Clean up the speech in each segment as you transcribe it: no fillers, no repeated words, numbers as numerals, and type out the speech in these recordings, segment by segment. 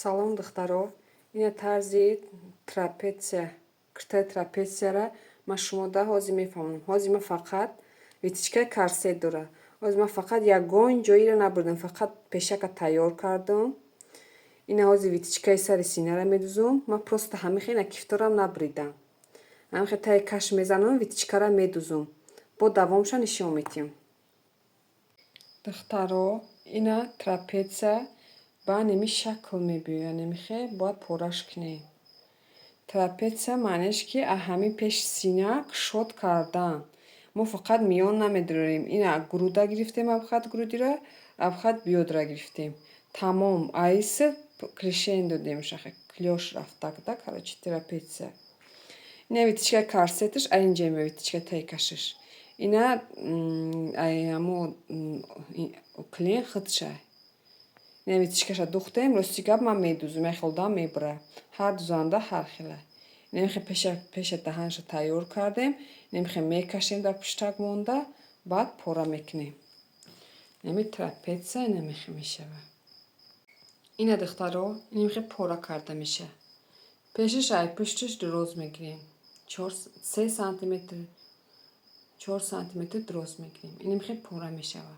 Salam духтаров. Ина тарзи трапеция, киртаи трапецияра ман шумода ҳозир мефаҳмонам. Ҳозир ман фақат витичкаи корсет дора. Ҳозир ман фақат ягон ҷоиро набурдам, фақат пешака тайёр кардам. Ина ҳозир витичкаи сари синара медузам. Ман просто ҳамихе ина кифторам набридам. Ҳамихе таи каш мезанам, витичкара медузам. Бо давомша нишон медиҳам. Духтаро, ина трапеция ба ними шакл мебиёяд, немихе бояд пораш кунем. Трапеция маънеш ки ҳамин пеши сина кушод кардан. Мо фақат миён намедурем. Ина груда гирифтем, абхат грудиро, абхат бёдра гирифтем. Тамом айса крешендо демшахе, клёш рафтак, да, короче, трапеция. Ина витичкаи корсеташ айинҷа меояд, витичкаи таи кашаш. Ина амо клен хитша. Ина витичкаша духтем, рости гап ман медузам, як хел дам мебара. Ҳар дузанда ҳар хела. Немихе пеша даҳанша тайёр кардем, немихе мекашем дар пуштак монда, баъд пора мекунем. Нами трапеция немихе мешава. Ина духтаро, немихе пора карда меша. Пешаш ай пушташ дуроз мегирем. 3 сантиметр, 4 сантиметр дуроз мегирем. Немихе пора мешава.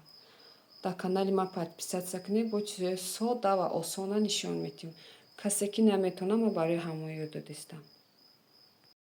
Дар канали ман подписатсия кунед, бо чизои сода ва осона нишон медиҳам. Касе ки наметавонад, ман барои ҳамон ёд додистам.